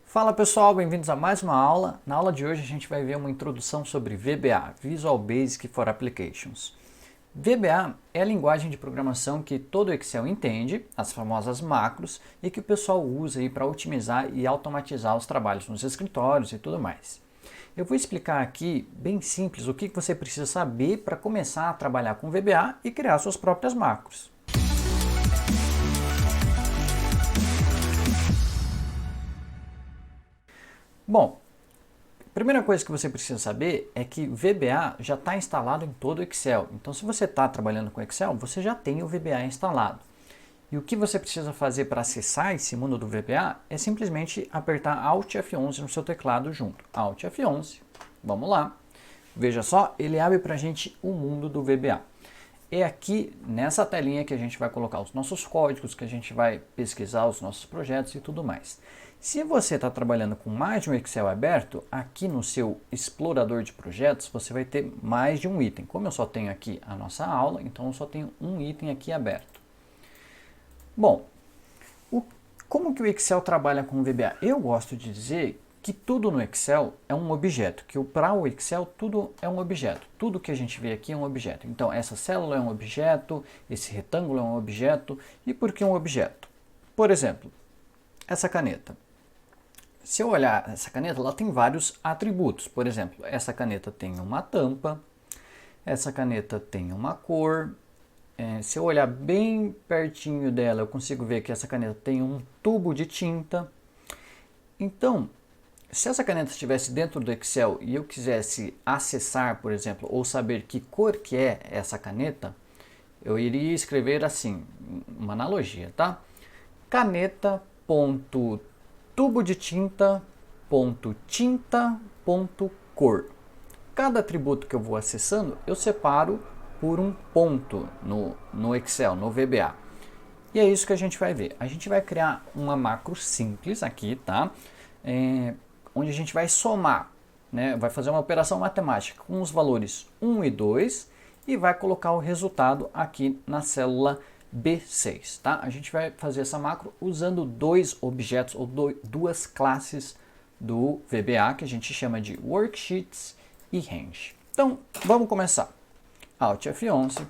Fala pessoal, bem-vindos a mais uma aula. Na aula de hoje a gente vai ver uma introdução sobre VBA, Visual Basic for Applications. VBA é a linguagem de programação que todo Excel entende, as famosas macros, e que o pessoal usa para otimizar e automatizar os trabalhos nos escritórios e tudo mais. Eu vou explicar aqui, bem simples, o que você precisa saber para começar a trabalhar com VBA e criar suas próprias macros. Bom, a primeira coisa que você precisa saber é que VBA já está instalado em todo o Excel. Então, se você está trabalhando com Excel, você já tem o VBA instalado. E o que você precisa fazer para acessar esse mundo do VBA é simplesmente apertar Alt F11 no seu teclado junto. Alt F11, vamos lá. Veja só, ele abre para a gente o mundo do VBA. É aqui nessa telinha que a gente vai colocar os nossos códigos, que a gente vai pesquisar os nossos projetos e tudo mais. Se você está trabalhando com mais de um Excel aberto, aqui no seu explorador de projetos você vai ter mais de um item. Como eu só tenho aqui a nossa aula, então eu só tenho um item aqui aberto. Bom, como que o Excel trabalha com o VBA? Eu gosto de dizer que tudo no Excel é um objeto, que para o Excel tudo é um objeto. Tudo que a gente vê aqui é um objeto. Então essa célula é um objeto, esse retângulo é um objeto. E por que um objeto? Por exemplo, essa caneta. Se eu olhar essa caneta, ela tem vários atributos. Por exemplo, essa caneta tem uma tampa, essa caneta tem uma cor. Se eu olhar bem pertinho dela, eu consigo ver que essa caneta tem um tubo de tinta. Então, se essa caneta estivesse dentro do Excel e eu quisesse acessar, por exemplo, ou saber que cor que é essa caneta, eu iria escrever assim, uma analogia, tá? Caneta.tubo de tinta.tinta.cor. Cada atributo que eu vou acessando, eu separo por um ponto no Excel, no VBA. E é isso que a gente vai ver. A gente vai criar uma macro simples aqui, tá? Onde a gente vai somar, né? Vai fazer uma operação matemática com os valores 1 e 2 e vai colocar o resultado aqui na célula B6, tá? A gente vai fazer essa macro usando dois objetos ou duas classes do VBA que a gente chama de Worksheets e Range. Então, vamos começar. Alt F11.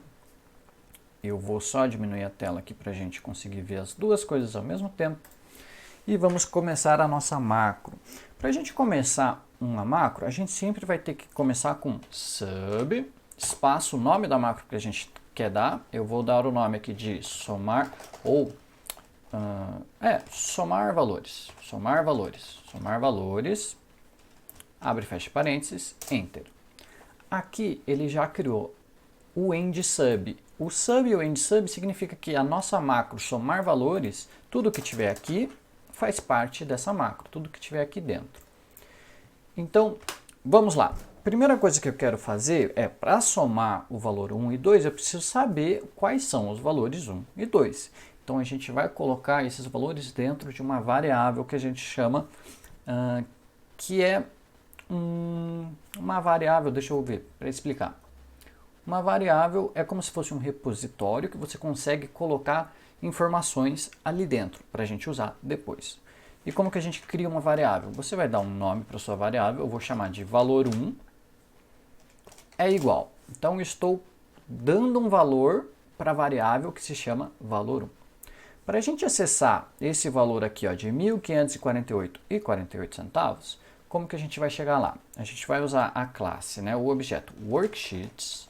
Eu vou só diminuir a tela aqui para a gente conseguir ver as duas coisas ao mesmo tempo. E vamos começar a nossa macro. Para a gente começar uma macro, a gente sempre vai ter que começar com sub, espaço, o nome da macro que a gente quer dar. Eu vou dar o nome aqui de somar ou somar valores. Somar valores. Somar valores. Abre e fecha parênteses, Enter. Aqui ele já criou o end sub. O sub e o end sub significa que a nossa macro somar valores, tudo que tiver aqui faz parte dessa macro, tudo que tiver aqui dentro. Então, vamos lá. Primeira coisa que eu quero fazer é, para somar o valor 1 e 2, eu preciso saber quais são os valores 1 e 2. Então, a gente vai colocar esses valores dentro de uma variável que a gente chama, que é uma variável, deixa eu ver, para explicar. Uma variável é como se fosse um repositório que você consegue colocar informações ali dentro para a gente usar depois. E como que a gente cria uma variável? Você vai dar um nome para sua variável, eu vou chamar de valor 1 é igual. Então, eu estou dando um valor para a variável que se chama valor 1. Para a gente acessar esse valor aqui ó, de 1.548,48 centavos, como que a gente vai chegar lá? A gente vai usar a classe, né, o objeto Worksheets.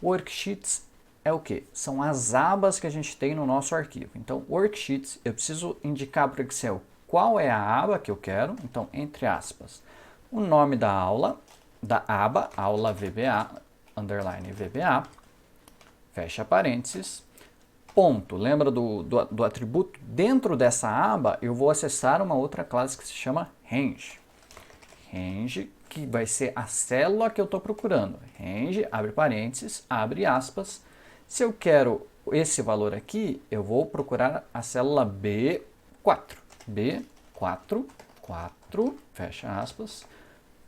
Worksheets é o que? São as abas que a gente tem no nosso arquivo. Então, Worksheets, eu preciso indicar para o Excel qual é a aba que eu quero. Então, entre aspas, o nome da aula, da aba, aula VBA, underline VBA, fecha parênteses, ponto. Lembra do atributo? Dentro dessa aba, eu vou acessar uma outra classe que se chama Range. Range, que vai ser a célula que eu estou procurando. Range, abre parênteses, abre aspas. Se eu quero esse valor aqui, eu vou procurar a célula B4. B4, 4, fecha aspas,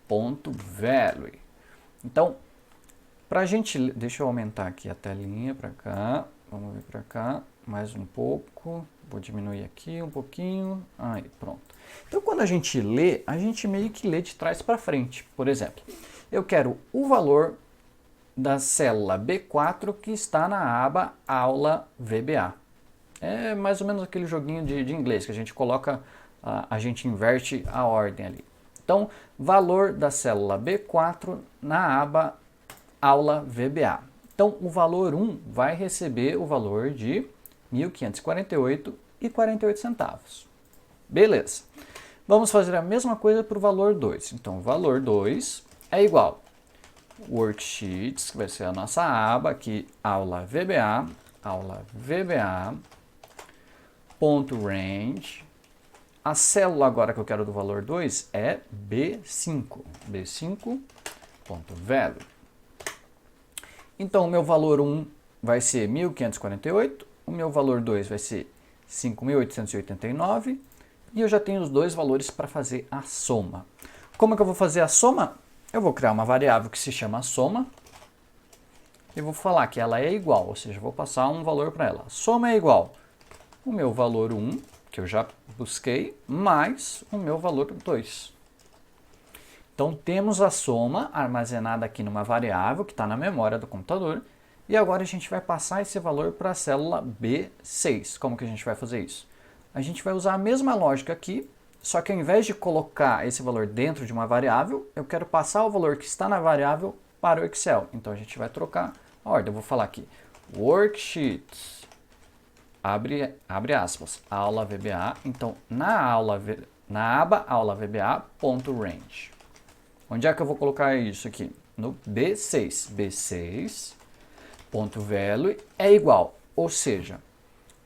ponto value. Então, para a gente, deixa eu aumentar aqui a telinha para cá, vamos ver para cá, mais um pouco, vou diminuir aqui um pouquinho, aí pronto. Então quando a gente lê, a gente meio que lê de trás para frente. Por exemplo, eu quero o valor da célula B4 que está na aba Aula VBA. É mais ou menos aquele joguinho de inglês que a gente coloca, a gente inverte a ordem ali. Então, valor da célula B4 na aba Aula VBA. Então, o valor 1 vai receber o valor de R$ 1.548,48. Beleza. Vamos fazer a mesma coisa para o valor 2. Então, o valor 2 é igual Worksheets, que vai ser a nossa aba aqui, Aula VBA, .range. A célula agora que eu quero do valor 2 é B5, B5.value. Então, o meu valor 1 vai ser 1.548, o meu valor 2 vai ser 5.889, e eu já tenho os dois valores para fazer a soma. Como é que eu vou fazer a soma? Eu vou criar uma variável que se chama soma, e vou falar que ela é igual, ou seja, vou passar um valor para ela. A soma é igual o meu valor 1, que eu já busquei, mais o meu valor 2. Então, temos a soma armazenada aqui numa variável que está na memória do computador. E agora a gente vai passar esse valor para a célula B6. Como que a gente vai fazer isso? A gente vai usar a mesma lógica aqui, só que ao invés de colocar esse valor dentro de uma variável, eu quero passar o valor que está na variável para o Excel. Então, a gente vai trocar a ordem. Eu vou falar aqui, Worksheets, abre aspas, Aula VBA. Então, na aba Aula VBA.range. Onde é que eu vou colocar isso aqui? No B6. B6.value é igual, ou seja,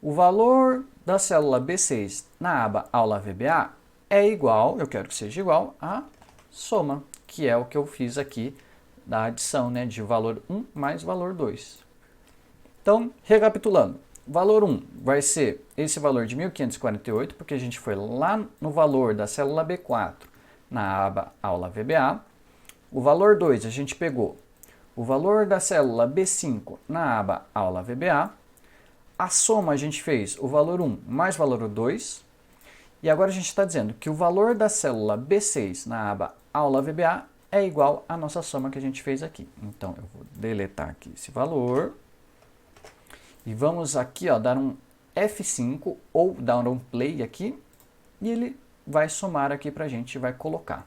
o valor da célula B6 na aba Aula VBA é igual, eu quero que seja igual a soma, que é o que eu fiz aqui da adição, né, de valor 1 mais valor 2. Então, recapitulando, valor 1 vai ser esse valor de 1.548, porque a gente foi lá no valor da célula B4, na aba Aula VBA. O valor 2 a gente pegou o valor da célula B5 na aba Aula VBA. A soma a gente fez o valor 1 mais valor 2. E agora a gente está dizendo que o valor da célula B6 na aba Aula VBA é igual à nossa soma que a gente fez aqui. Então, eu vou deletar aqui esse valor. E vamos aqui, ó, dar um F5 ou dar um play aqui. E ele vai somar aqui para a gente e vai colocar.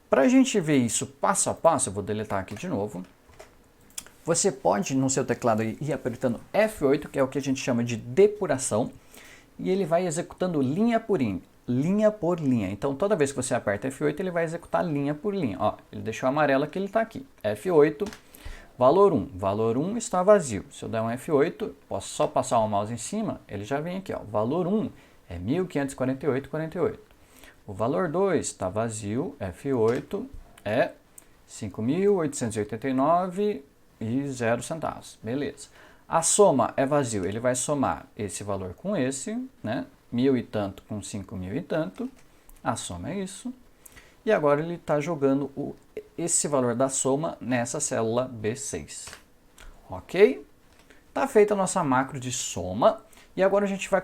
Para a gente ver isso passo a passo, eu vou deletar aqui de novo. Você pode, no seu teclado, ir apertando F8, que é o que a gente chama de depuração, e ele vai executando linha por linha. Então, toda vez que você aperta F8, ele vai executar linha por linha. Ó, ele deixou amarelo que ele está aqui. F8, valor 1. Valor 1 está vazio. Se eu der um F8, posso só passar o mouse em cima, ele já vem aqui. Ó. Valor 1 é 1.548,48. O valor 2 está vazio, F8 é 5.889,0 Beleza. A soma é vazio, ele vai somar esse valor com esse, né? 1.000 e tanto com 5.000 e tanto. A soma é isso. E agora ele está jogando esse valor da soma nessa célula B6. Ok? Está feita a nossa macro de soma. E agora a gente vai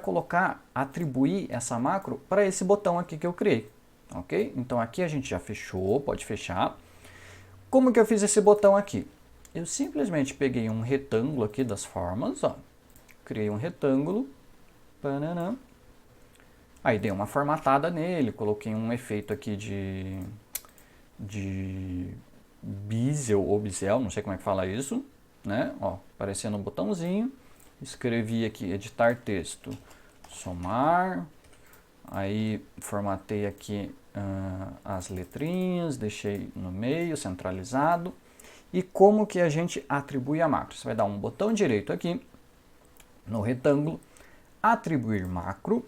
atribuir essa macro para esse botão aqui que eu criei, ok? Então aqui a gente já fechou, pode fechar. Como que eu fiz esse botão aqui? Eu simplesmente peguei um retângulo aqui das formas, ó. Criei um retângulo, pananã. Aí dei uma formatada nele, coloquei um efeito aqui de bezel ou bisel, não sei como é que fala isso, né? Ó, aparecendo um botãozinho. Escrevi aqui, editar texto, somar, aí formatei aqui as letrinhas, deixei no meio, centralizado. E como que a gente atribui a macro? Você vai dar um botão direito aqui, no retângulo, atribuir macro,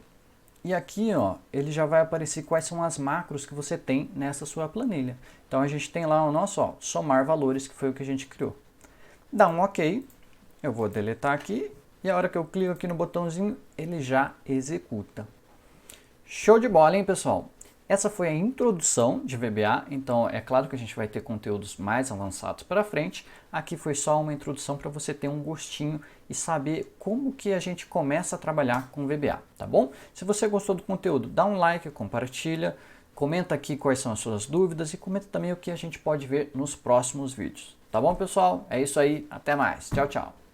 e aqui ó, ele já vai aparecer quais são as macros que você tem nessa sua planilha. Então a gente tem lá o nosso ó, somar valores, que foi o que a gente criou. Dá um OK. Eu vou deletar aqui e a hora que eu clico aqui no botãozinho, ele já executa. Show de bola, hein, pessoal? Essa foi a introdução de VBA, então é claro que a gente vai ter conteúdos mais avançados para frente. Aqui foi só uma introdução para você ter um gostinho e saber como que a gente começa a trabalhar com VBA, tá bom? Se você gostou do conteúdo, dá um like, compartilha, comenta aqui quais são as suas dúvidas e comenta também o que a gente pode ver nos próximos vídeos. Tá bom, pessoal? É isso aí, até mais. Tchau, tchau.